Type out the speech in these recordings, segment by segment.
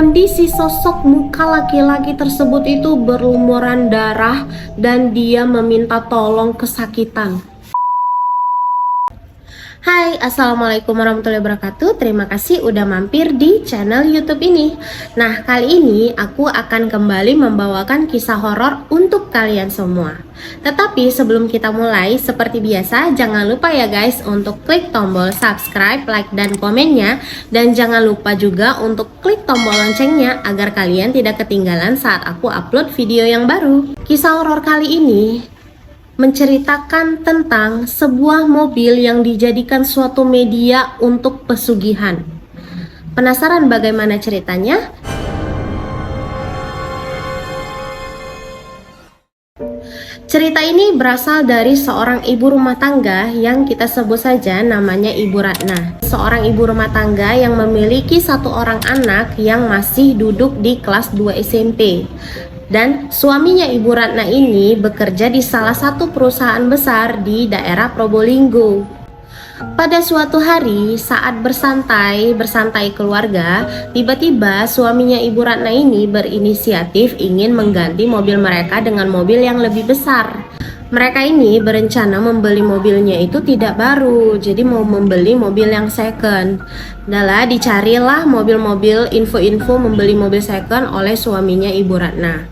Kondisi sosok muka laki-laki tersebut itu berlumuran darah dan dia meminta tolong kesakitan. Hai, assalamualaikum warahmatullahi wabarakatuh. Terima kasih udah mampir di channel YouTube ini. Nah, kali ini aku akan kembali membawakan kisah horor untuk kalian semua. Tetapi sebelum kita mulai, seperti biasa, jangan lupa ya guys untuk klik tombol subscribe, like, dan komennya. Dan jangan lupa juga untuk klik tombol loncengnya agar kalian tidak ketinggalan saat aku upload video yang baru. Kisah horor kali ini menceritakan tentang sebuah mobil yang dijadikan suatu media untuk pesugihan. Penasaran bagaimana ceritanya? Cerita ini berasal dari seorang ibu rumah tangga yang kita sebut saja namanya Ibu Ratna. Seorang ibu rumah tangga yang memiliki satu orang anak yang masih duduk di kelas 2 SMP. Dan suaminya Ibu Ratna ini bekerja di salah satu perusahaan besar di daerah Probolinggo. Pada suatu hari saat bersantai keluarga, tiba-tiba suaminya Ibu Ratna ini berinisiatif ingin mengganti mobil mereka dengan mobil yang lebih besar. Mereka ini berencana membeli mobilnya itu tidak baru, jadi mau membeli mobil yang second. Dahlah dicarilah mobil-mobil info-info membeli mobil second oleh suaminya Ibu Ratna.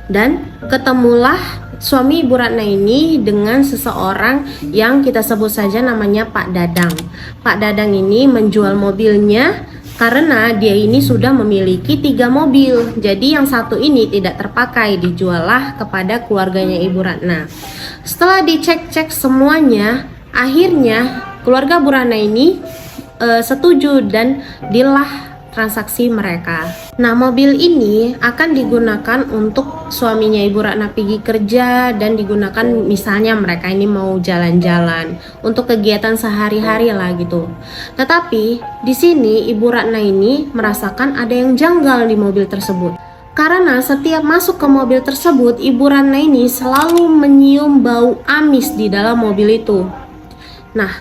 Dan ketemulah suami Ibu Ratna ini dengan seseorang yang kita sebut saja namanya Pak Dadang. Pak Dadang ini menjual mobilnya karena dia ini sudah memiliki 3 mobil. Jadi yang satu ini tidak terpakai, dijuallah kepada keluarganya Ibu Ratna. Setelah dicek-cek semuanya, akhirnya keluarga Bu Ratna ini setuju dan dilah transaksi mereka. Nah, mobil ini akan digunakan untuk suaminya Ibu Ratna pergi kerja dan digunakan misalnya mereka ini mau jalan-jalan untuk kegiatan sehari-hari lah gitu. Tetapi di sini Ibu Ratna ini merasakan ada yang janggal di mobil tersebut. Karena setiap masuk ke mobil tersebut, Ibu Ratna ini selalu menyium bau amis di dalam mobil itu. Nah,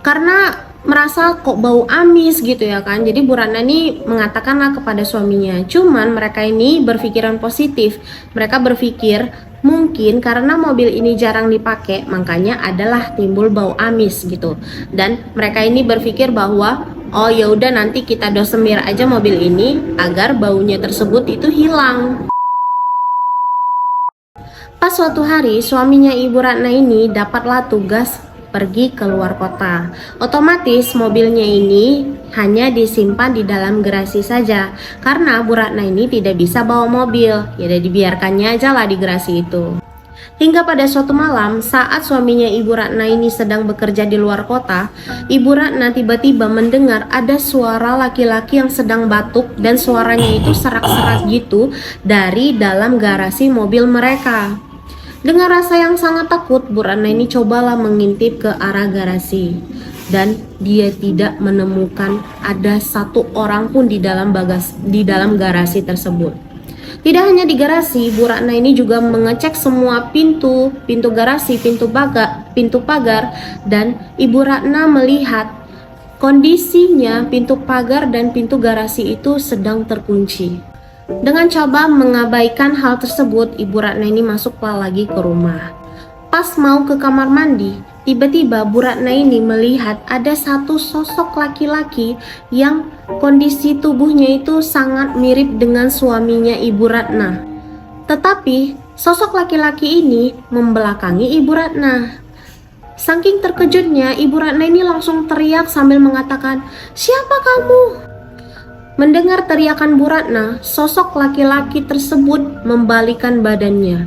karena merasa kok bau amis gitu ya kan, jadi Bu Ratna ini mengatakanlah kepada suaminya. Cuman mereka ini berpikiran positif. Mereka berpikir mungkin karena mobil ini jarang dipakai, makanya adalah timbul bau amis gitu. Dan mereka ini berpikir bahwa oh ya udah nanti kita dosemir aja mobil ini agar baunya tersebut itu hilang. Pas suatu hari suaminya Ibu Ratna ini dapatlah tugas pergi ke luar kota. Otomatis mobilnya ini hanya disimpan di dalam garasi saja karena Bu Ratna ini tidak bisa bawa mobil. Ya dibiarkannya aja lah di garasi itu. Hingga pada suatu malam saat suaminya Ibu Ratna ini sedang bekerja di luar kota, Ibu Ratna tiba-tiba mendengar ada suara laki-laki yang sedang batuk dan suaranya itu serak-serak gitu dari dalam garasi mobil mereka. Dengan rasa yang sangat takut, Bu Ratna ini cobalah mengintip ke arah garasi. Dan dia tidak menemukan ada satu orang pun di dalam garasi tersebut. Tidak hanya di garasi, Bu Ratna ini juga mengecek semua pintu garasi, pintu pagar. Dan Ibu Ratna melihat kondisinya pintu pagar dan pintu garasi itu sedang terkunci. Dengan coba mengabaikan hal tersebut, Ibu Ratna ini masuklah lagi ke rumah. Pas mau ke kamar mandi, tiba-tiba Bu Ratna ini melihat ada satu sosok laki-laki yang kondisi tubuhnya itu sangat mirip dengan suaminya Ibu Ratna. Tetapi sosok laki-laki ini membelakangi Ibu Ratna. Saking terkejutnya, Ibu Ratna ini langsung teriak sambil mengatakan, "Siapa kamu?" Mendengar teriakan Bu Ratna, sosok laki-laki tersebut membalikan badannya.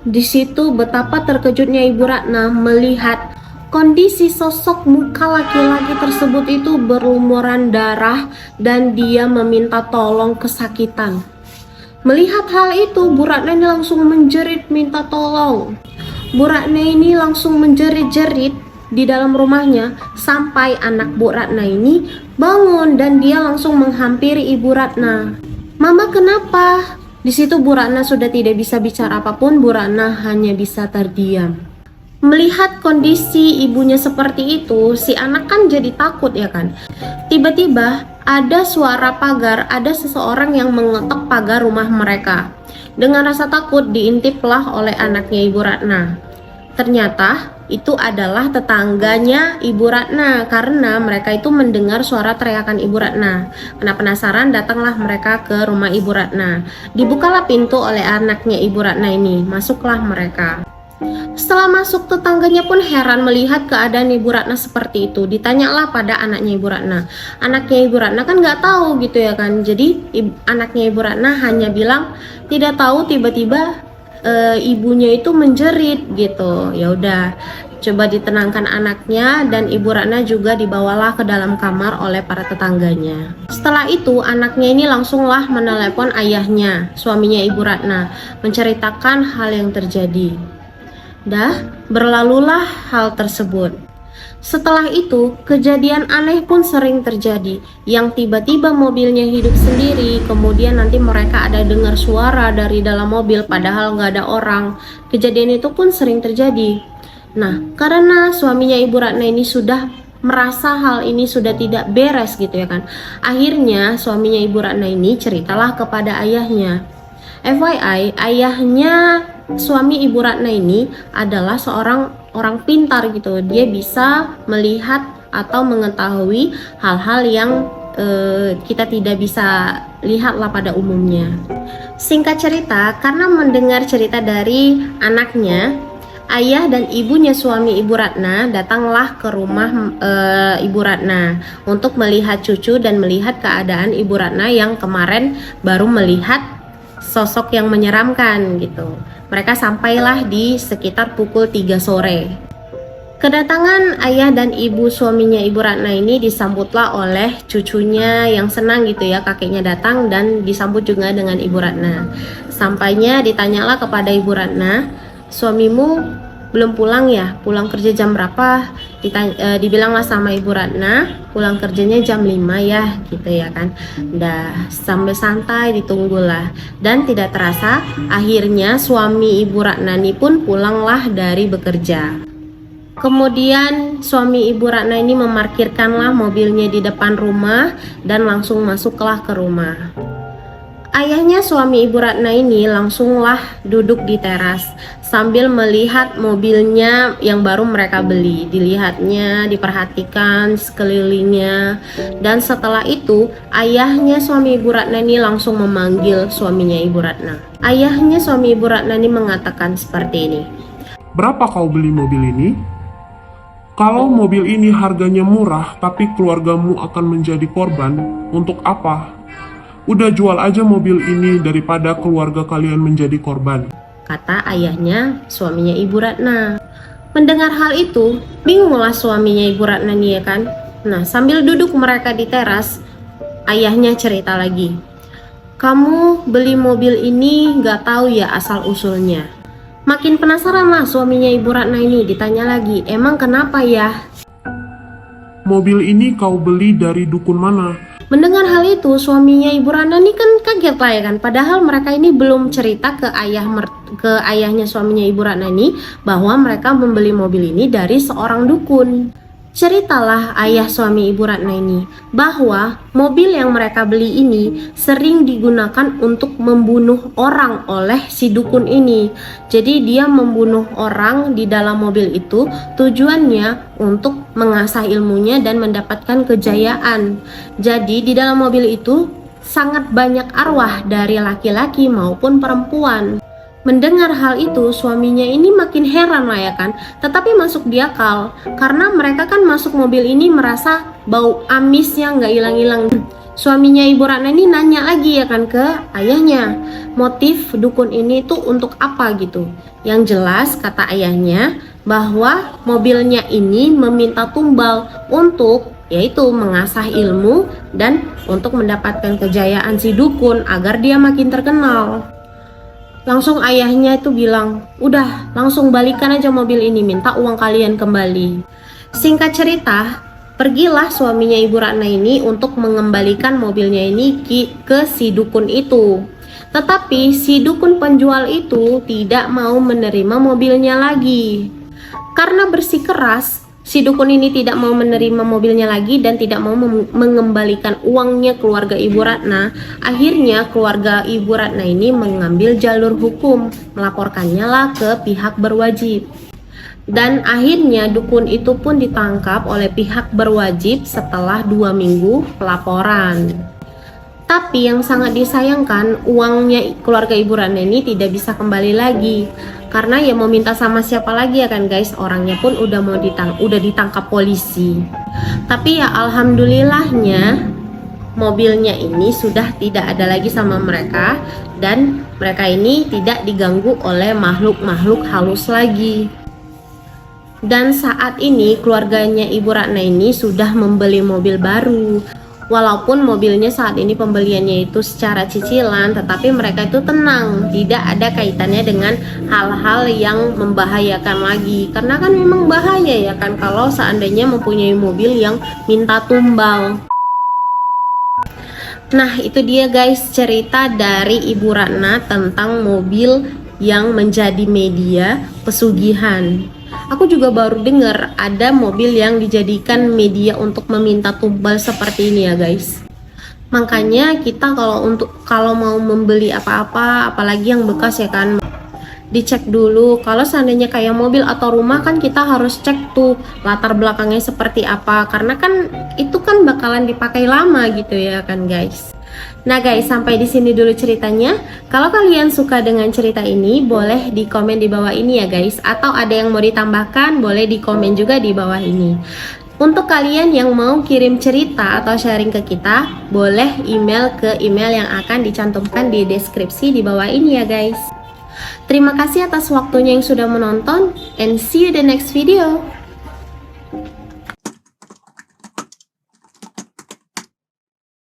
Di situ betapa terkejutnya Ibu Ratna melihat kondisi sosok muka laki-laki tersebut itu berlumuran darah dan dia meminta tolong kesakitan. Melihat hal itu, Bu Ratna ini langsung menjerit minta tolong. Bu Ratna ini langsung menjerit-jerit di dalam rumahnya sampai anak Bu Ratna ini bangun dan dia langsung menghampiri Ibu Ratna. "Mama, kenapa?" Di situ Bu Ratna sudah tidak bisa bicara apapun, Bu Ratna hanya bisa terdiam. Melihat kondisi ibunya seperti itu, si anak kan jadi takut ya kan. Tiba-tiba ada suara pagar, ada seseorang yang mengetok pagar rumah mereka. Dengan rasa takut diintiplah oleh anaknya Ibu Ratna. Ternyata itu adalah tetangganya Ibu Ratna karena mereka itu mendengar suara teriakan Ibu Ratna. Karena penasaran datanglah mereka ke rumah Ibu Ratna. Dibukalah pintu oleh anaknya Ibu Ratna ini, masuklah mereka. Setelah masuk, tetangganya pun heran melihat keadaan Ibu Ratna seperti itu. Ditanyalah pada anaknya Ibu Ratna. Anaknya Ibu Ratna kan nggak tahu gitu ya kan. Jadi anaknya Ibu Ratna hanya bilang tidak tahu, tiba-tiba ibunya itu menjerit gitu. Ya udah, coba ditenangkan anaknya dan Ibu Ratna juga dibawalah ke dalam kamar oleh para tetangganya. Setelah itu anaknya ini langsunglah menelepon ayahnya, suaminya Ibu Ratna, menceritakan hal yang terjadi. Berlalulah hal tersebut. Setelah itu, kejadian aneh pun sering terjadi, yang tiba-tiba mobilnya hidup sendiri, kemudian nanti mereka ada dengar suara dari dalam mobil padahal nggak ada orang. Kejadian itu pun sering terjadi. Nah, karena suaminya Ibu Ratna ini sudah merasa hal ini sudah tidak beres gitu ya kan. Akhirnya suaminya Ibu Ratna ini ceritalah kepada ayahnya. FYI, ayahnya suami Ibu Ratna ini adalah seorang orang pintar gitu. Dia bisa melihat atau mengetahui hal-hal yang kita tidak bisa lihatlah pada umumnya. Singkat cerita, karena mendengar cerita dari anaknya, ayah dan ibunya suami Ibu Ratna datanglah ke rumah Ibu Ratna untuk melihat cucu dan melihat keadaan Ibu Ratna yang kemarin baru melihat sosok yang menyeramkan gitu. Mereka sampailah di sekitar pukul 3 sore. Kedatangan ayah dan ibu suaminya Ibu Ratna ini disambutlah oleh cucunya yang senang gitu ya, kakeknya datang dan disambut juga dengan Ibu Ratna. Sampainya ditanyalah kepada Ibu Ratna, suamimu belum pulang ya? Pulang kerja jam berapa? Dibilanglah sama Ibu Ratna, pulang kerjanya jam 5 ya, gitu ya kan. Sambil santai ditunggulah. Dan tidak terasa, akhirnya suami Ibu Ratna ini pun pulanglah dari bekerja. Kemudian suami Ibu Ratna ini memarkirkanlah mobilnya di depan rumah dan langsung masuklah ke rumah. Ayahnya suami Ibu Ratna ini langsunglah duduk di teras sambil melihat mobilnya yang baru mereka beli. Dilihatnya, diperhatikan sekelilingnya. Dan setelah itu ayahnya suami Ibu Ratna ini langsung memanggil suaminya Ibu Ratna. Ayahnya suami Ibu Ratna ini mengatakan seperti ini. Berapa kau beli mobil ini? Kalau mobil ini harganya murah tapi keluargamu akan menjadi korban, untuk apa? Udah jual aja mobil ini daripada keluarga kalian menjadi korban, kata ayahnya suaminya Ibu Ratna. Mendengar hal itu, bingunglah suaminya Ibu Ratna nih ya kan. Nah, sambil duduk mereka di teras, ayahnya cerita lagi. Kamu beli mobil ini gak tahu ya asal usulnya. Makin penasaran lah suaminya Ibu Ratna ini, ditanya lagi, emang kenapa ya? Mobil ini kau beli dari dukun mana? Mendengar hal itu, suaminya Ibu Ratna ini kan kaget lah ya kan. Padahal mereka ini belum cerita ke ayahnya suaminya Ibu Ratna ini bahwa mereka membeli mobil ini dari seorang dukun. Ceritalah ayah suami Ibu Ratna ini bahwa mobil yang mereka beli ini sering digunakan untuk membunuh orang oleh si dukun ini. Jadi dia membunuh orang di dalam mobil itu tujuannya untuk mengasah ilmunya dan mendapatkan kejayaan. Jadi di dalam mobil itu sangat banyak arwah dari laki-laki maupun perempuan. Mendengar hal itu, suaminya ini makin heran lah ya kan, tetapi masuk di akal karena mereka kan masuk mobil ini merasa bau amisnya nggak hilang-hilang. Suaminya Ibu Ratna ini nanya lagi ya kan ke ayahnya, motif dukun ini tuh untuk apa gitu. Yang jelas kata ayahnya bahwa mobilnya ini meminta tumbal untuk yaitu mengasah ilmu dan untuk mendapatkan kejayaan si dukun agar dia makin terkenal. Langsung ayahnya itu bilang, udah langsung balikan aja mobil ini, minta uang kalian kembali. Singkat cerita, pergilah suaminya Ibu Ratna ini untuk mengembalikan mobilnya ini ke si dukun itu. Tetapi si dukun penjual itu tidak mau menerima mobilnya lagi. Karena bersikeras, Si dukun ini tidak mau menerima mobilnya lagi dan tidak mau mengembalikan uangnya keluarga Ibu Ratna. Akhirnya keluarga Ibu Ratna ini mengambil jalur hukum, melaporkannya lah ke pihak berwajib. Dan akhirnya dukun itu pun ditangkap oleh pihak berwajib setelah 2 minggu pelaporan. Tapi yang sangat disayangkan, uangnya keluarga Ibu Ratna ini tidak bisa kembali lagi. Karena ya mau minta sama siapa lagi ya kan guys, orangnya pun udah ditangkap polisi. Tapi ya alhamdulillahnya mobilnya ini sudah tidak ada lagi sama mereka, dan mereka ini tidak diganggu oleh makhluk-makhluk halus lagi. Dan saat ini keluarganya Ibu Ratna ini sudah membeli mobil baru. Walaupun mobilnya saat ini pembeliannya itu secara cicilan, tetapi mereka itu tenang, tidak ada kaitannya dengan hal-hal yang membahayakan lagi. Karena kan memang bahaya ya kan kalau seandainya mempunyai mobil yang minta tumbal. Nah itu dia guys cerita dari Ibu Ratna tentang mobil yang menjadi media pesugihan. Aku juga baru dengar ada mobil yang dijadikan media untuk meminta tumbal seperti ini ya guys. Makanya kita kalau mau membeli apa-apa, apalagi yang bekas ya kan, dicek dulu. Kalau seandainya kayak mobil atau rumah kan kita harus cek tuh latar belakangnya seperti apa, karena kan itu kan bakalan dipakai lama gitu ya kan guys. Nah guys, sampai di sini dulu ceritanya. Kalau kalian suka dengan cerita ini, boleh di komen di bawah ini ya guys. Atau ada yang mau ditambahkan, boleh di komen juga di bawah ini. Untuk kalian yang mau kirim cerita atau sharing ke kita, boleh email ke email yang akan dicantumkan di deskripsi di bawah ini ya guys. Terima kasih atas waktunya yang sudah menonton, and see you the next video.